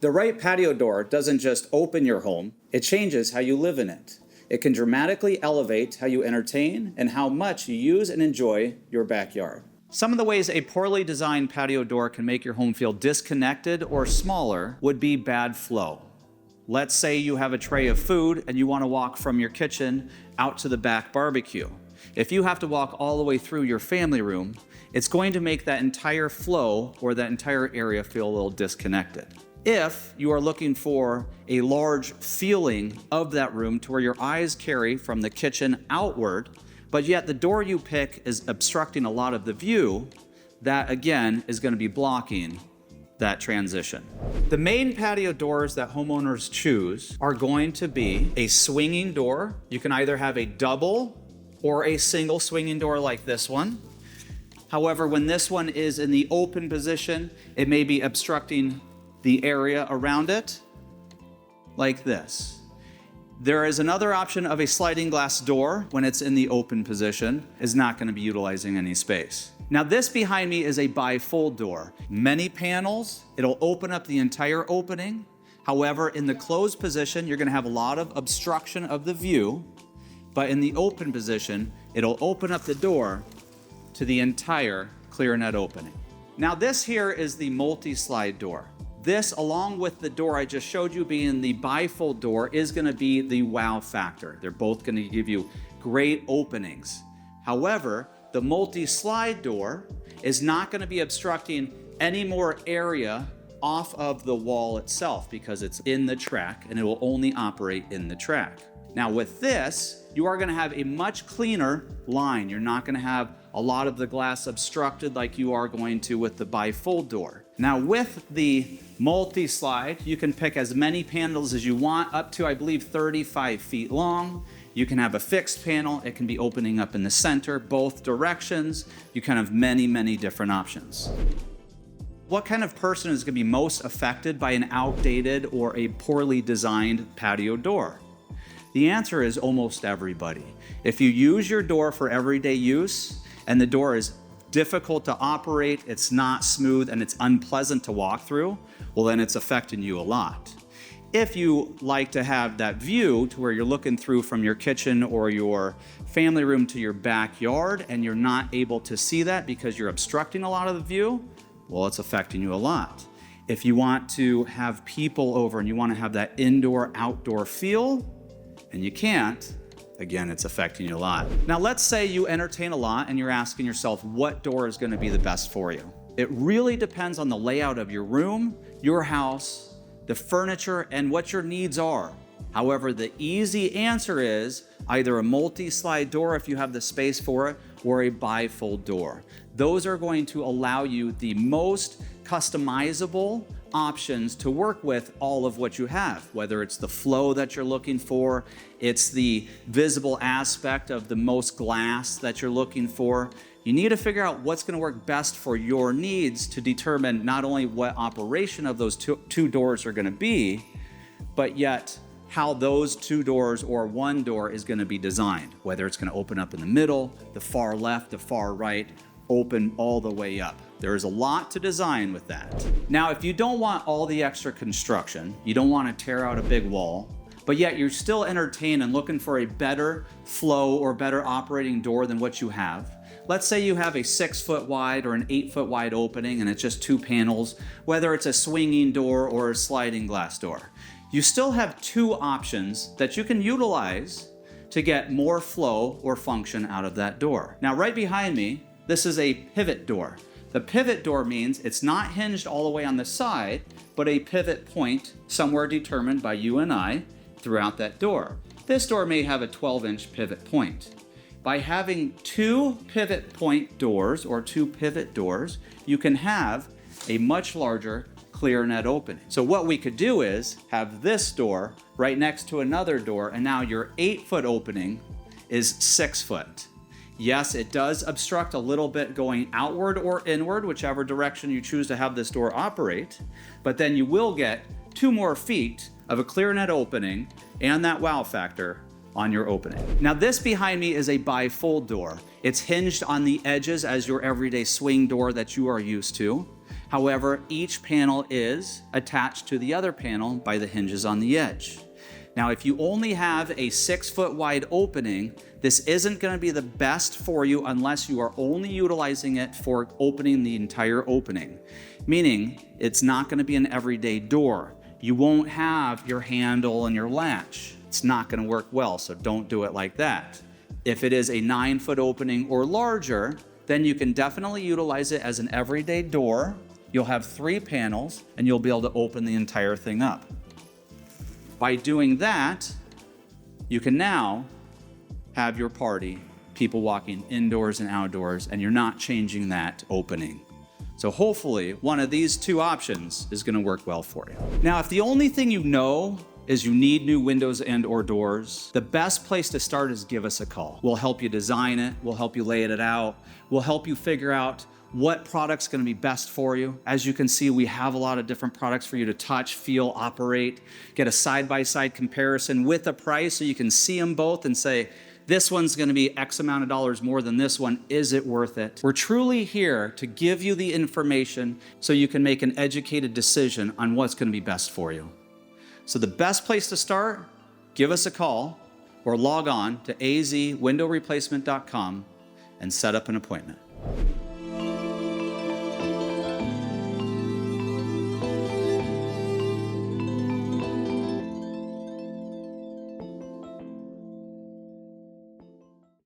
The right patio door doesn't just open your home, it changes how you live in it. It can dramatically elevate how you entertain and how much you use and enjoy your backyard. Some of the ways a poorly designed patio door can make your home feel disconnected or smaller would be bad flow. Let's say you have a tray of food and you want to walk from your kitchen out to the back barbecue. If you have to walk all the way through your family room, it's going to make that entire flow or that entire area feel a little disconnected. If you are looking for a large feeling of that room to where your eyes carry from the kitchen outward, but yet the door you pick is obstructing a lot of the view, that again is going to be blocking that transition. The main patio doors that homeowners choose are going to be a swinging door. You can either have a double or a single swinging door like this one. However, when this one is in the open position, it may be obstructing the area around it, like this. There is another option of a sliding glass door when it's in the open position, is not going to be utilizing any space. Now this behind me is a bifold door. Many panels, it'll open up the entire opening. However, in the closed position, you're going to have a lot of obstruction of the view, but in the open position, it'll open up the door to the entire clear net opening. Now this here is the multi-slide door. This, along with the door I just showed you being the bifold door, is going to be the wow factor. They're both going to give you great openings. However, the multi-slide door is not going to be obstructing any more area off of the wall itself because it's in the track and it will only operate in the track. Now with this, you are going to have a much cleaner line. You're not going to have a lot of the glass obstructed like you are going to with the bifold door. Now with the multi-slide, you can pick as many panels as you want, up to I believe 35 feet long. You can have a fixed panel. It can be opening up in the center, both directions. You can have many, many different options. What kind of person is going to be most affected by an outdated or a poorly designed patio door? The answer is almost everybody. If you use your door for everyday use and the door is difficult to operate, it's not smooth, and it's unpleasant to walk through, well then it's affecting you a lot. If you like to have that view to where you're looking through from your kitchen or your family room to your backyard and you're not able to see that because you're obstructing a lot of the view, well, it's affecting you a lot. If you want to have people over and you want to have that indoor-outdoor feel, and you can't, again, it's affecting you a lot. Now, let's say you entertain a lot and you're asking yourself what door is going to be the best for you. It really depends on the layout of your room, your house, the furniture, and what your needs are. However, the easy answer is either a multi-slide door if you have the space for it, or a bifold door. Those are going to allow you the most customizable options to work with all of what you have, whether it's the flow that you're looking for, it's the visible aspect of the most glass that you're looking for. You need to figure out what's going to work best for your needs to determine not only what operation of those two doors are going to be, but yet how those two doors or one door is going to be designed, whether it's going to open up in the middle, the far left, the far right, open all the way up. There is a lot to design with that. Now, if you don't want all the extra construction, you don't want to tear out a big wall, but yet you're still entertained and looking for a better flow or better operating door than what you have. Let's say you have a 6 foot wide or an 8 foot wide opening and it's just 2 panels, whether it's a swinging door or a sliding glass door. You still have 2 options that you can utilize to get more flow or function out of that door. Now, right behind me, this is a pivot door. The pivot door means it's not hinged all the way on the side, but a pivot point somewhere determined by you and I throughout that door. This door may have a 12-inch pivot point. By having 2 pivot point doors or 2 pivot doors, you can have a much larger clear net opening. So what we could do is have this door right next to another door, and now your 8 foot opening is 6 foot. Yes, it does obstruct a little bit going outward or inward, whichever direction you choose to have this door operate, but then you will get 2 more feet of a clear net opening and that wow factor on your opening. Now this behind me is a bifold door. It's hinged on the edges as your everyday swing door that you are used to. However, each panel is attached to the other panel by the hinges on the edge. Now, if you only have a 6-foot wide opening, this isn't going to be the best for you unless you are only utilizing it for opening the entire opening, meaning it's not going to be an everyday door. You won't have your handle and your latch. It's not going to work well, so don't do it like that. If it is a 9-foot opening or larger, then you can definitely utilize it as an everyday door. You'll have 3 panels and you'll be able to open the entire thing up. By doing that, you can now have your party, people walking indoors and outdoors, and you're not changing that opening. So hopefully one of these 2 options is going to work well for you. Now, if the only thing you know is you need new windows and or doors, the best place to start is give us a call. We'll help you design it, we'll help you lay it out, we'll help you figure out what product's gonna be best for you. As you can see, we have a lot of different products for you to touch, feel, operate, get a side-by-side comparison with a price so you can see them both and say, this one's gonna be X amount of dollars more than this one. Is it worth it? We're truly here to give you the information so you can make an educated decision on what's gonna be best for you. So the best place to start, give us a call or log on to azwindowreplacement.com and set up an appointment.